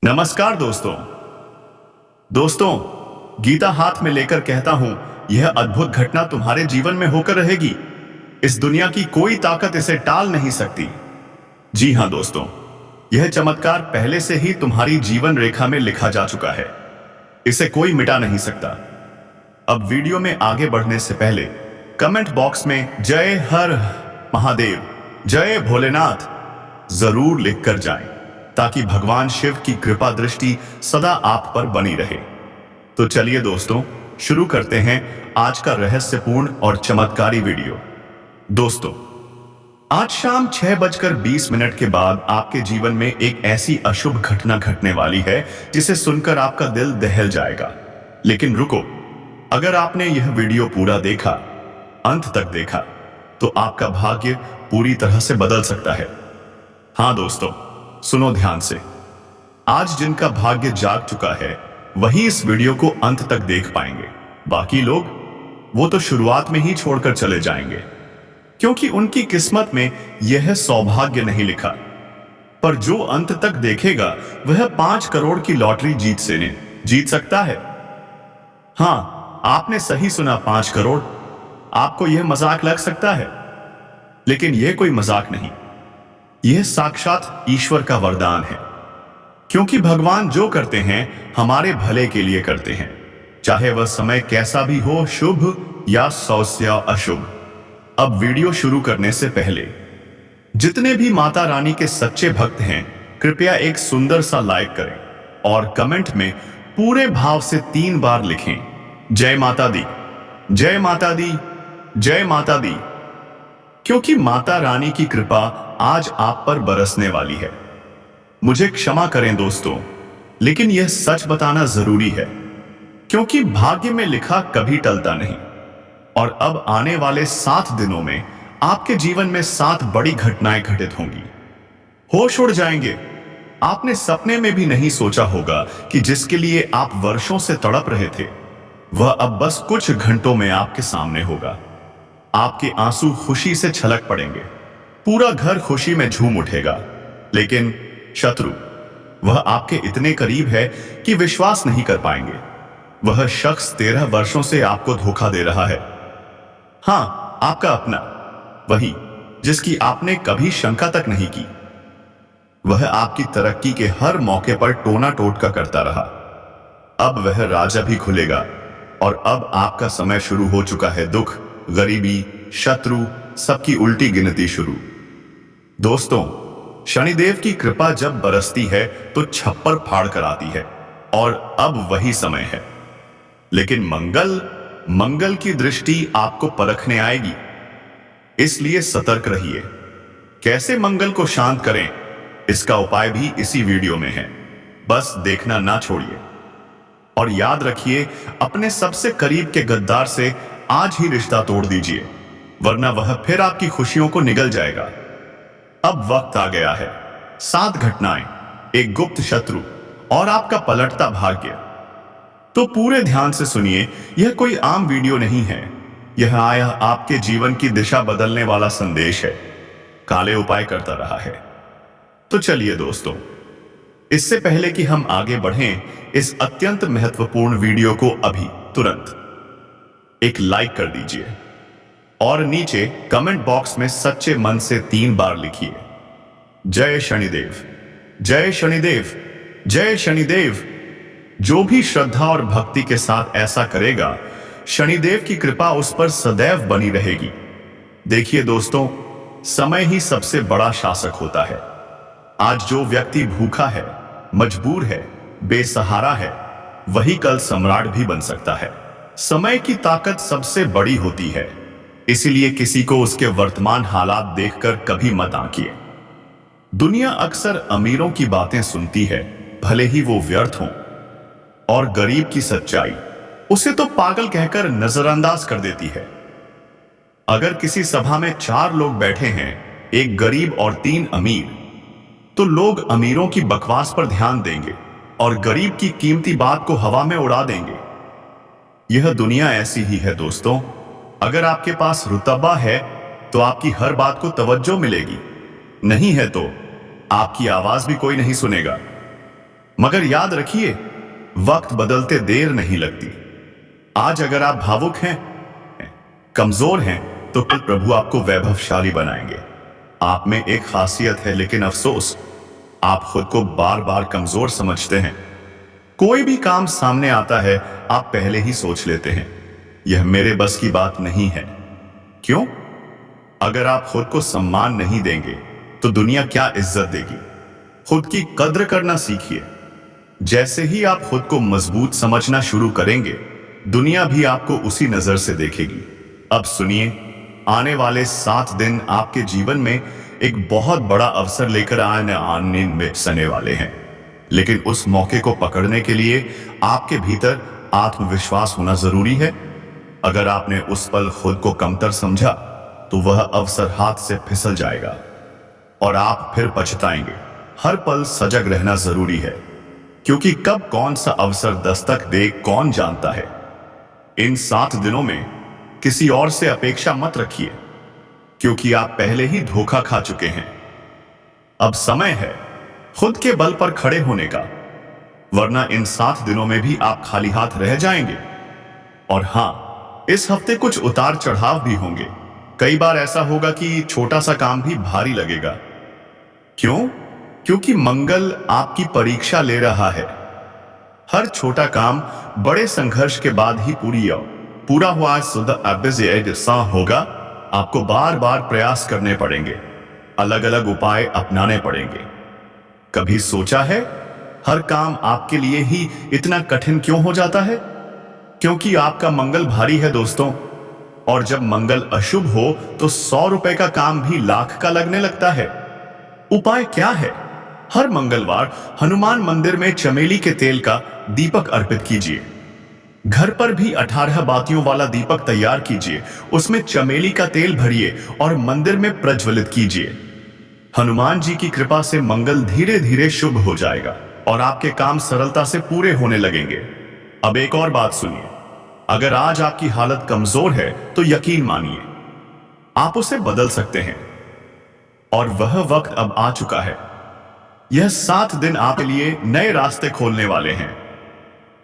नमस्कार दोस्तों। दोस्तों, गीता हाथ में लेकर कहता हूं, यह अद्भुत घटना तुम्हारे जीवन में होकर रहेगी। इस दुनिया की कोई ताकत इसे टाल नहीं सकती। जी हां दोस्तों, यह चमत्कार पहले से ही तुम्हारी जीवन रेखा में लिखा जा चुका है। इसे कोई मिटा नहीं सकता। अब वीडियो में आगे बढ़ने से पहले कमेंट बॉक्स में जय हर महादेव, जय भोलेनाथ जरूर लिखकर जाएं, ताकि भगवान शिव की कृपा दृष्टि सदा आप पर बनी रहे। तो चलिए दोस्तों, शुरू करते हैं आज का रहस्यपूर्ण और चमत्कारी वीडियो। दोस्तों, आज शाम 6:20 के बाद आपके जीवन में एक ऐसी अशुभ घटना घटने वाली है जिसे सुनकर आपका दिल दहल जाएगा। लेकिन रुको, अगर आपने यह वीडियो पूरा देखा, अंत तक देखा, तो आपका भाग्य पूरी तरह से बदल सकता है। हाँ दोस्तों, सुनो ध्यान से। आज जिनका भाग्य जाग चुका है वही इस वीडियो को अंत तक देख पाएंगे। बाकी लोग वो तो शुरुआत में ही छोड़कर चले जाएंगे, क्योंकि उनकी किस्मत में यह सौभाग्य नहीं लिखा। पर जो अंत तक देखेगा वह 5 करोड़ की लॉटरी जीत सकता है। हाँ, आपने सही सुना, 5 करोड़। आपको यह मजाक लग सकता है, लेकिन यह कोई मजाक नहीं। यह साक्षात ईश्वर का वरदान है, क्योंकि भगवान जो करते हैं हमारे भले के लिए करते हैं, चाहे वह समय कैसा भी हो, शुभ या 100 से अशुभ। अब वीडियो शुरू करने से पहले जितने भी माता रानी के सच्चे भक्त हैं, कृपया एक सुंदर सा लाइक करें और कमेंट में पूरे भाव से 3 बार लिखें, जय माता दी, जय माता दी, जय माता दी। क्योंकि माता रानी की कृपा आज आप पर बरसने वाली है। मुझे क्षमा करें दोस्तों, लेकिन यह सच बताना जरूरी है, क्योंकि भाग्य में लिखा कभी टलता नहीं। और अब आने वाले 7 दिनों में आपके जीवन में 7 बड़ी घटनाएं घटित होंगी। होश उड़ जाएंगे। आपने सपने में भी नहीं सोचा होगा कि जिसके लिए आप वर्षों से तड़प रहे थे, वह अब बस कुछ घंटों में आपके सामने होगा। आपके आंसू खुशी से छलक पड़ेंगे, पूरा घर खुशी में झूम उठेगा। लेकिन शत्रु, वह आपके इतने करीब है कि विश्वास नहीं कर पाएंगे। वह शख्स 13 वर्षों से आपको धोखा दे रहा है। हाँ, आपका अपना, वही जिसकी आपने कभी शंका तक नहीं की। वह आपकी तरक्की के हर मौके पर टोना टोटका करता रहा। अब वह राजा भी खुलेगा, और अब आपका समय शुरू हो चुका है। दुख, गरीबी, शत्रु, सबकी उल्टी गिनती शुरू। दोस्तों, शनिदेव की कृपा जब बरसती है तो छप्पर फाड़ कर आती है, और अब वही समय है। लेकिन मंगल की दृष्टि आपको परखने आएगी, इसलिए सतर्क रहिए। कैसे मंगल को शांत करें, इसका उपाय भी इसी वीडियो में है। बस देखना ना छोड़िए। और याद रखिए, अपने सबसे करीब के गद्दार से आज ही रिश्ता तोड़ दीजिए, वरना वह फिर आपकी खुशियों को निगल जाएगा। अब वक्त आ गया है। 7 घटनाएं, एक गुप्त शत्रु और आपका पलटता भाग्य। तो पूरे ध्यान से सुनिए, यह कोई आम वीडियो नहीं है। यह आया आपके जीवन की दिशा बदलने वाला संदेश है। काले उपाय करता रहा है। तो चलिए दोस्तों, इससे पहले कि हम आगे बढ़ें, इस अत्यंत महत्वपूर्ण वीडियो को अभी तुरंत एक लाइक कर दीजिए और नीचे कमेंट बॉक्स में सच्चे मन से 3 बार लिखिए, जय शनिदेव, जय शनिदेव, जय शनिदेव। जो भी श्रद्धा और भक्ति के साथ ऐसा करेगा, शनिदेव की कृपा उस पर सदैव बनी रहेगी। देखिए दोस्तों, समय ही सबसे बड़ा शासक होता है। आज जो व्यक्ति भूखा है, मजबूर है, बेसहारा है, वही कल सम्राट भी बन सकता है। समय की ताकत सबसे बड़ी होती है, इसीलिए किसी को उसके वर्तमान हालात देखकर कभी मत आंकिए। दुनिया अक्सर अमीरों की बातें सुनती है, भले ही वो व्यर्थ हों, और गरीब की सच्चाई उसे तो पागल कहकर नजरअंदाज कर देती है। अगर किसी सभा में 4 लोग बैठे हैं, एक गरीब और 3 अमीर, तो लोग अमीरों की बकवास पर ध्यान देंगे और गरीब की कीमती बात को हवा में उड़ा देंगे। यह दुनिया ऐसी ही है दोस्तों। अगर आपके पास रुतबा है तो आपकी हर बात को तवज्जो मिलेगी, नहीं है तो आपकी आवाज भी कोई नहीं सुनेगा। मगर याद रखिए, वक्त बदलते देर नहीं लगती। आज अगर आप भावुक हैं, कमजोर हैं, तो कल प्रभु आपको वैभवशाली बनाएंगे। आप में एक खासियत है, लेकिन अफसोस, आप खुद को बार बार कमजोर समझते हैं। कोई भी काम सामने आता है, आप पहले ही सोच लेते हैं, यह मेरे बस की बात नहीं है। क्यों? अगर आप खुद को सम्मान नहीं देंगे तो दुनिया क्या इज्जत देगी? खुद की कद्र करना सीखिए। जैसे ही आप खुद को मजबूत समझना शुरू करेंगे, दुनिया भी आपको उसी नजर से देखेगी। अब सुनिए, आने वाले 7 दिन आपके जीवन में एक बहुत बड़ा अवसर लेकर आने में सने वाले हैं। लेकिन उस मौके को पकड़ने के लिए आपके भीतर आत्मविश्वास होना जरूरी है। अगर आपने उस पल खुद को कमतर समझा, तो वह अवसर हाथ से फिसल जाएगा और आप फिर पछताएंगे। हर पल सजग रहना जरूरी है, क्योंकि कब कौन सा अवसर दस्तक दे कौन जानता है। इन 7 दिनों में किसी और से अपेक्षा मत रखिए, क्योंकि आप पहले ही धोखा खा चुके हैं। अब समय है खुद के बल पर खड़े होने का, वरना इन 7 दिनों में भी आप खाली हाथ रह जाएंगे। और हां, इस हफ्ते कुछ उतार चढ़ाव भी होंगे। कई बार ऐसा होगा कि छोटा सा काम भी भारी लगेगा। क्यों? क्योंकि मंगल आपकी परीक्षा ले रहा है। हर छोटा काम बड़े संघर्ष के बाद ही पूरा हुआ होगा। आपको बार बार प्रयास करने पड़ेंगे, अलग अलग उपाय अपनाने पड़ेंगे। कभी सोचा है हर काम आपके लिए ही इतना कठिन क्यों हो जाता है? क्योंकि आपका मंगल भारी है दोस्तों। और जब मंगल अशुभ हो तो 100 रुपए का काम भी लाख का लगने लगता है। उपाय क्या है? हर मंगलवार हनुमान मंदिर में चमेली के तेल का दीपक अर्पित कीजिए। घर पर भी 18 बातियों वाला दीपक तैयार कीजिए, उसमें चमेली का तेल भरिए और मंदिर में प्रज्वलित कीजिए। हनुमान जी की कृपा से मंगल धीरे धीरे शुभ हो जाएगा और आपके काम सरलता से पूरे होने लगेंगे। अब एक और बात सुनिए, अगर आज आपकी हालत कमजोर है तो यकीन मानिए, आप उसे बदल सकते हैं। और वह वक्त अब आ चुका है। यह 7 दिन आपके लिए नए रास्ते खोलने वाले हैं।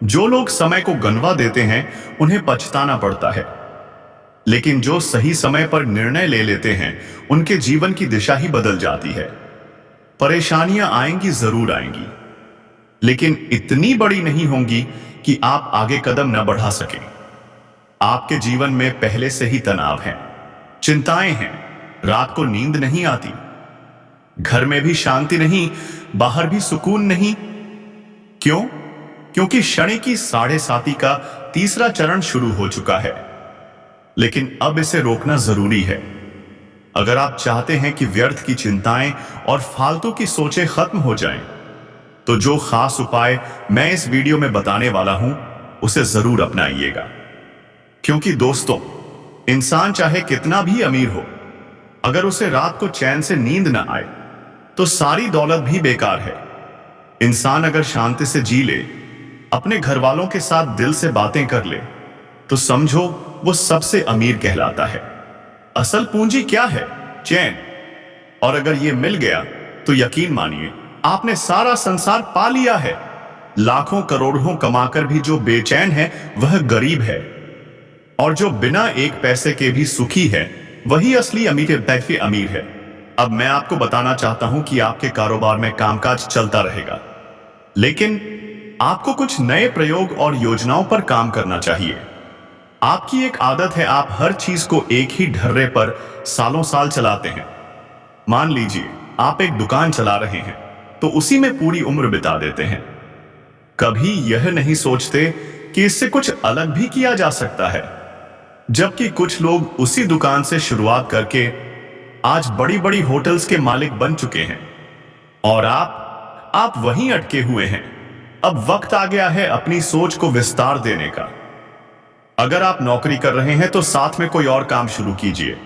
जो लोग समय को गनवा देते हैं, उन्हें पछताना पड़ता है। लेकिन जो सही समय पर निर्णय ले लेते हैं, उनके जीवन की दिशा ही बदल जाती है। परेशानियां आएंगी, जरूर आएंगी, लेकिन इतनी बड़ी नहीं होंगी कि आप आगे कदम न बढ़ा सकें। आपके जीवन में पहले से ही तनाव है, चिंताएं हैं, रात को नींद नहीं आती, घर में भी शांति नहीं, बाहर भी सुकून नहीं। क्यों? क्योंकि शनि की 7.5 का तीसरा चरण शुरू हो चुका है। लेकिन अब इसे रोकना जरूरी है। अगर आप चाहते हैं कि व्यर्थ की चिंताएं और फालतू की सोचें खत्म हो जाएं, तो जो खास उपाय मैं इस वीडियो में बताने वाला हूं, उसे जरूर अपनाइएगा। क्योंकि दोस्तों, इंसान चाहे कितना भी अमीर हो, अगर उसे रात को चैन से नींद न आए तो सारी दौलत भी बेकार है। इंसान अगर शांति से जी ले, अपने घर वालों के साथ दिल से बातें कर ले, तो समझो वो सबसे अमीर कहलाता है। असल पूंजी क्या है? चैन। और अगर ये मिल गया तो यकीन मानिए, आपने सारा संसार पा लिया है। लाखों करोड़ों कमाकर भी जो बेचैन है, वह गरीब है। और जो बिना एक पैसे के भी सुखी है, वही असली अमीर है। अब मैं आपको बताना चाहता हूं कि आपके कारोबार में कामकाज चलता रहेगा, लेकिन आपको कुछ नए प्रयोग और योजनाओं पर काम करना चाहिए। आपकी एक आदत है, आप हर चीज को एक ही ढर्रे पर सालों साल चलाते हैं। मान लीजिए आप एक दुकान चला रहे हैं, तो उसी में पूरी उम्र बिता देते हैं। कभी यह नहीं सोचते कि इससे कुछ अलग भी किया जा सकता है। जबकि कुछ लोग उसी दुकान से शुरुआत करके आज बड़ी बड़ी होटल्स के मालिक बन चुके हैं, और आप वहीं अटके हुए हैं। अब वक्त आ गया है अपनी सोच को विस्तार देने का। अगर आप नौकरी कर रहे हैं तो साथ में कोई और काम शुरू कीजिए।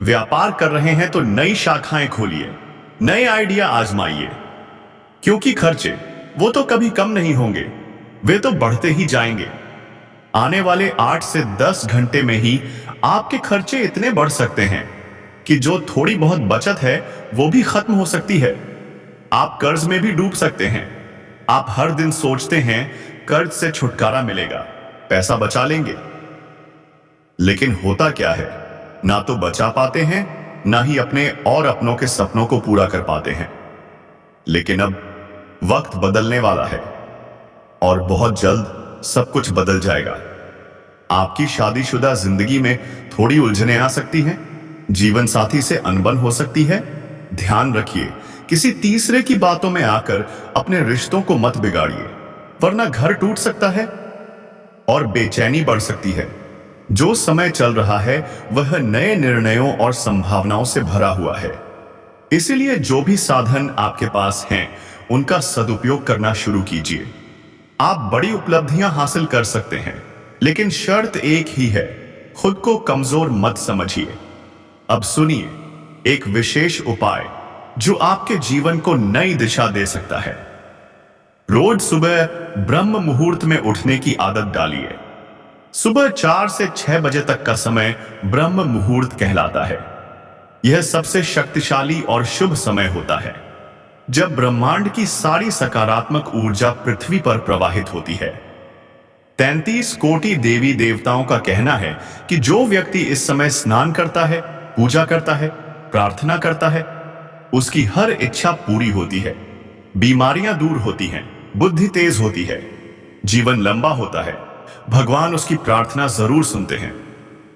व्यापार कर रहे हैं तो नई शाखाएं खोलिए, नए आइडिया आजमाइए। क्योंकि खर्चे वो तो कभी कम नहीं होंगे, वे तो बढ़ते ही जाएंगे। आने वाले 8 से 10 घंटे में ही आपके खर्चे इतने बढ़ सकते हैं कि जो थोड़ी बहुत बचत है वो भी खत्म हो सकती है। आप कर्ज में भी डूब सकते हैं। आप हर दिन सोचते हैं कर्ज से छुटकारा मिलेगा, पैसा बचा लेंगे। लेकिन होता क्या है, ना तो बचा पाते हैं, ना ही अपने और अपनों के सपनों को पूरा कर पाते हैं। लेकिन अब वक्त बदलने वाला है और बहुत जल्द सब कुछ बदल जाएगा। आपकी शादीशुदा जिंदगी में थोड़ी उलझनें आ सकती हैं, जीवन साथी से अनबन हो सकती है। ध्यान रखिए, किसी तीसरे की बातों में आकर अपने रिश्तों को मत बिगाड़िए, वरना घर टूट सकता है और बेचैनी बढ़ सकती है। जो समय चल रहा है वह नए निर्णयों और संभावनाओं से भरा हुआ है। इसीलिए जो भी साधन आपके पास हैं उनका सदुपयोग करना शुरू कीजिए। आप बड़ी उपलब्धियां हासिल कर सकते हैं, लेकिन शर्त एक ही है, खुद को कमजोर मत समझिए। अब सुनिए एक विशेष उपाय जो आपके जीवन को नई दिशा दे सकता है। रोज सुबह ब्रह्म मुहूर्त में उठने की आदत डालिए। सुबह 4 से 6 बजे तक का समय ब्रह्म मुहूर्त कहलाता है। यह सबसे शक्तिशाली और शुभ समय होता है, जब ब्रह्मांड की सारी सकारात्मक ऊर्जा पृथ्वी पर प्रवाहित होती है। 33 कोटि देवी देवताओं का कहना है कि जो व्यक्ति इस समय स्नान करता है, पूजा करता है, प्रार्थना करता है, उसकी हर इच्छा पूरी होती है, बीमारियां दूर होती हैं, बुद्धि तेज होती है, जीवन लंबा होता है, भगवान उसकी प्रार्थना जरूर सुनते हैं।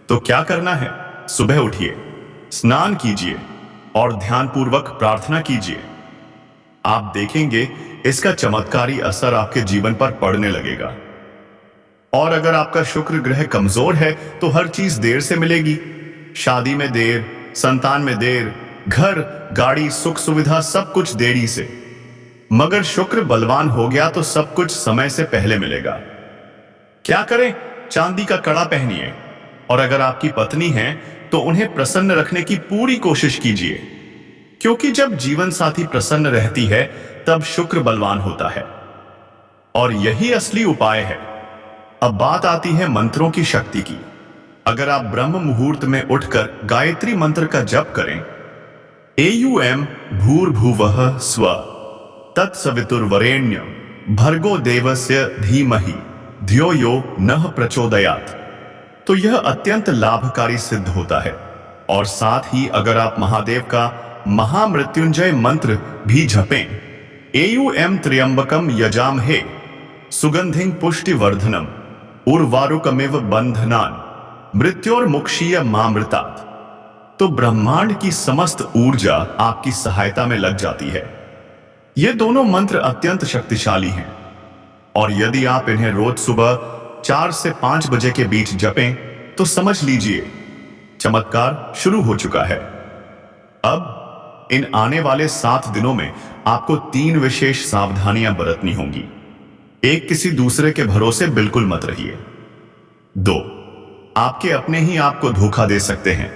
तो क्या करना है? सुबह उठिए, स्नान कीजिए और ध्यानपूर्वक प्रार्थना कीजिए। आप देखेंगे इसका चमत्कारी असर आपके जीवन पर पड़ने लगेगा। और अगर आपका शुक्र ग्रह कमजोर है तो हर चीज देर से मिलेगी। शादी में देर, संतान में देर, घर, गाड़ी, सुख सुविधा सब कुछ देरी से। मगर शुक्र बलवान हो गया तो सब कुछ समय से पहले मिलेगा। क्या करें? चांदी का कड़ा पहनिए, और अगर आपकी पत्नी है तो उन्हें प्रसन्न रखने की पूरी कोशिश कीजिए, क्योंकि जब जीवन साथी प्रसन्न रहती है तब शुक्र बलवान होता है और यही असली उपाय है। अब बात आती है मंत्रों की शक्ति की। अगर आप ब्रह्म मुहूर्त में उठकर गायत्री मंत्र का जप करें, एयुएम भूर्भुवः स्व तत्सवितुर्वरेण्यं भर्गो देवस्य धीमहि धियो यो नः प्रचोदयात्, तो यह अत्यंत लाभकारी सिद्ध होता है। और साथ ही अगर आप महादेव का महामृत्युंजय मंत्र भी जपें, एयुएम त्र्यंबकम यजामहे सुगंधिं पुष्टिवर्धनम उर्वारुकमिव बंधनान मृत्योर्मुक्षीय मामृतात्, तो ब्रह्मांड की समस्त ऊर्जा आपकी सहायता में लग जाती है। ये दोनों मंत्र अत्यंत शक्तिशाली हैं और यदि आप इन्हें रोज सुबह 4 से 5 बजे के बीच जपें तो समझ लीजिए चमत्कार शुरू हो चुका है। अब इन आने वाले 7 दिनों में आपको 3 विशेष सावधानियां बरतनी होंगी। 1, किसी दूसरे के भरोसे बिल्कुल मत रहिए। 2, आपके अपने ही आपको धोखा दे सकते हैं,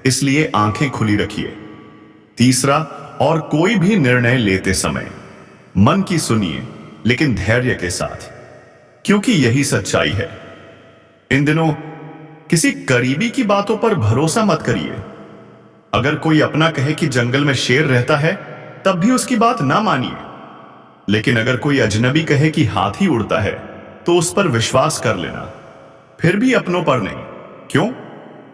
इसलिए आंखें खुली रखिए। 3, और कोई भी निर्णय लेते समय मन की सुनिए, लेकिन धैर्य के साथ, क्योंकि यही सच्चाई है। इन दिनों किसी करीबी की बातों पर भरोसा मत करिए। अगर कोई अपना कहे कि जंगल में शेर रहता है, तब भी उसकी बात ना मानिए। लेकिन अगर कोई अजनबी कहे कि हाथी उड़ता है, तो उस पर विश्वास कर लेना, फिर भी अपनों पर नहीं। क्यों?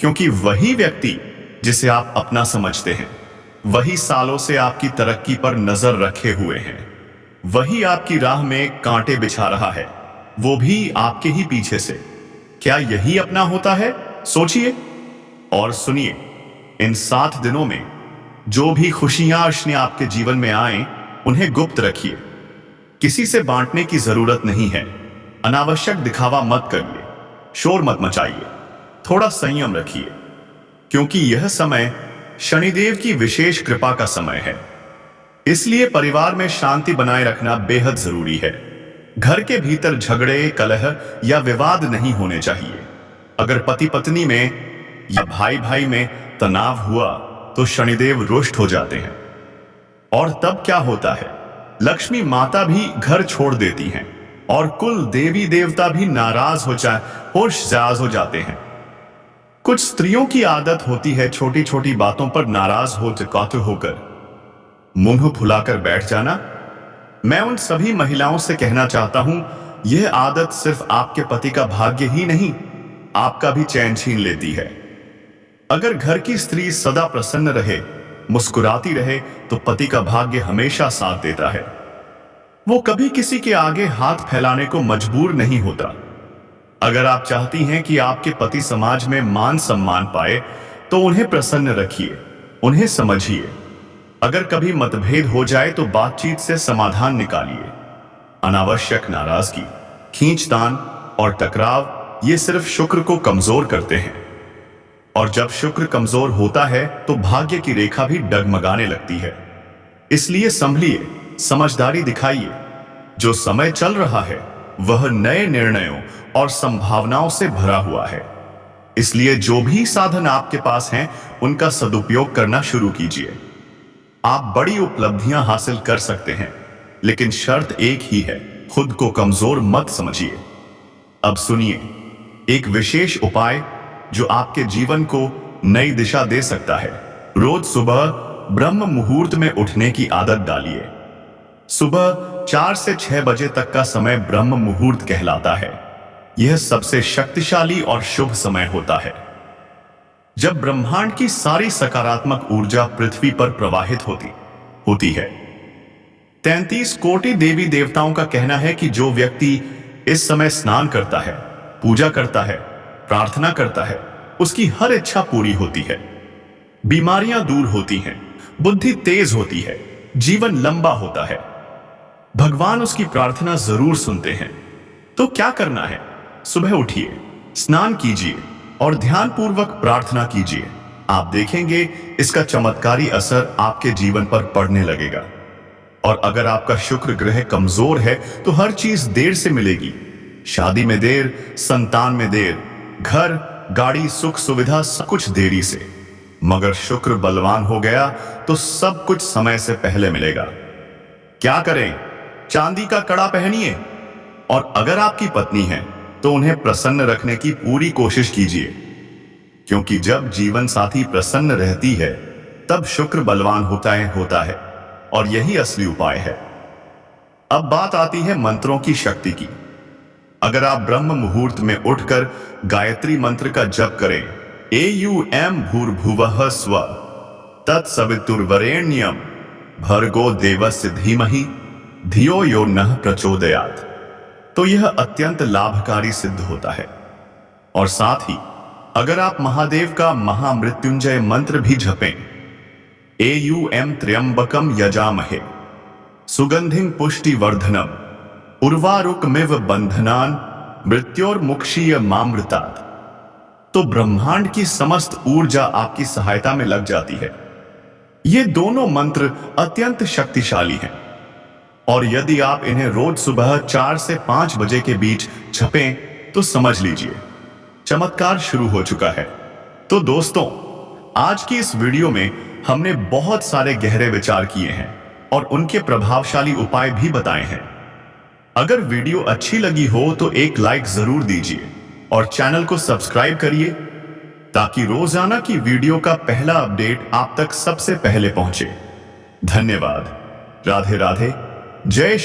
क्योंकि वही व्यक्ति जिसे आप अपना समझते हैं, वही सालों से आपकी तरक्की पर नजर रखे हुए हैं, वही आपकी राह में कांटे बिछा रहा है, वो भी आपके ही पीछे से। क्या यही अपना होता है? सोचिए और सुनिए। इन 7 दिनों में जो भी खुशियां अशनियां आपके जीवन में आए, उन्हें गुप्त रखिए। किसी से बांटने की जरूरत नहीं है। अनावश्यक दिखावा मत करिए, शोर मत मचाइए, थोड़ा संयम रखिए, क्योंकि यह समय शनिदेव की विशेष कृपा का समय है। इसलिए परिवार में शांति बनाए रखना बेहद जरूरी है। घर के भीतर झगड़े, कलह या विवाद नहीं होने चाहिए। अगर पति पत्नी में या भाई भाई में तनाव हुआ तो शनिदेव रुष्ट हो जाते हैं, और तब क्या होता है, लक्ष्मी माता भी घर छोड़ देती हैं और कुल देवी देवता भी नाराज हो जाते हैं। कुछ स्त्रियों की आदत होती है छोटी छोटी बातों पर नाराज होकर मुंह फुलाकर बैठ जाना। मैं उन सभी महिलाओं से कहना चाहता हूं, यह आदत सिर्फ आपके पति का भाग्य ही नहीं, आपका भी चैन छीन लेती है। अगर घर की स्त्री सदा प्रसन्न रहे, मुस्कुराती रहे, तो पति का भाग्य हमेशा साथ देता है। वो कभी किसी के आगे हाथ फैलाने को मजबूर नहीं होता। अगर आप चाहती हैं कि आपके पति समाज में मान सम्मान पाए, तो उन्हें प्रसन्न रखिए, उन्हें समझिए। अगर कभी मतभेद हो जाए तो बातचीत से समाधान निकालिए। अनावश्यक नाराजगी, खींचतान और टकराव ये सिर्फ शुक्र को कमजोर करते हैं। और जब शुक्र कमजोर होता है तो भाग्य की रेखा भी डगमगाने लगती है। इसलिए संभलिए, समझदारी दिखाइए। जो समय चल रहा है वह नए निर्णयों और संभावनाओं से भरा हुआ है। इसलिए जो भी साधन आपके पास हैं, उनका सदुपयोग करना शुरू कीजिए। आप बड़ी उपलब्धियां हासिल कर सकते हैं, लेकिन शर्त एक ही है, खुद को कमजोर मत समझिए। अब सुनिए एक विशेष उपाय जो आपके जीवन को नई दिशा दे सकता है। रोज सुबह ब्रह्म मुहूर्त में उठने की आदत डालिए। सुबह 4 से 6 बजे तक का समय ब्रह्म मुहूर्त कहलाता है। यह सबसे शक्तिशाली और शुभ समय होता है, जब ब्रह्मांड की सारी सकारात्मक ऊर्जा पृथ्वी पर प्रवाहित होती है। 33 कोटि देवी देवताओं का कहना है कि जो व्यक्ति इस समय स्नान करता है, पूजा करता है, प्रार्थना करता है, उसकी हर इच्छा पूरी होती है। बीमारियां दूर होती हैं, बुद्धि तेज होती है, जीवन लंबा होता है। भगवान उसकी प्रार्थना जरूर सुनते हैं। तो क्या करना है? सुबह उठिए, स्नान कीजिए और ध्यानपूर्वक प्रार्थना कीजिए। आप देखेंगे इसका चमत्कारी असर आपके जीवन पर पड़ने लगेगा। और अगर आपका शुक्र ग्रह कमजोर है तो हर चीज देर से मिलेगी। शादी में देर, संतान में देर, घर, गाड़ी, सुख सुविधा, सब कुछ देरी से। मगर शुक्र बलवान हो गया तो सब कुछ समय से पहले मिलेगा। क्या करें? चांदी का कड़ा पहनिए। और अगर आपकी पत्नी है तो उन्हें प्रसन्न रखने की पूरी कोशिश कीजिए, क्योंकि जब जीवन साथी प्रसन्न रहती है तब शुक्र बलवान होता है और यही असली उपाय है। अब बात आती है मंत्रों की शक्ति की। अगर आप ब्रह्म मुहूर्त में उठकर गायत्री मंत्र का जप करें, एयुएम भूर्भुवः स्वः तत्सवितुर्वरेण्यं भर्गो देवस्य धीमहि धियो यो नः प्रचोदयात्, तो यह अत्यंत लाभकारी सिद्ध होता है। और साथ ही अगर आप महादेव का महामृत्युंजय मंत्र भी जपें, एयुएम त्र्यंबकम यजामहे सुगंधिं पुष्टिवर्धनम उर्वारुकमिव बंधनान मृत्योर्मुक्षीय मामृतात्, तो ब्रह्मांड की समस्त ऊर्जा आपकी सहायता में लग जाती है। ये दोनों मंत्र अत्यंत शक्तिशाली हैं और यदि आप इन्हें रोज सुबह 4 से 5 बजे के बीच जपें तो समझ लीजिए चमत्कार शुरू हो चुका है। तो दोस्तों, आज की इस वीडियो में हमने बहुत सारे गहरे विचार किए हैं और उनके प्रभावशाली उपाय भी बताए हैं। अगर वीडियो अच्छी लगी हो तो एक लाइक जरूर दीजिए और चैनल को सब्सक्राइब करिए, ताकि रोजाना की वीडियो का पहला अपडेट आप तक सबसे पहले पहुंचे। धन्यवाद। राधे राधे। जय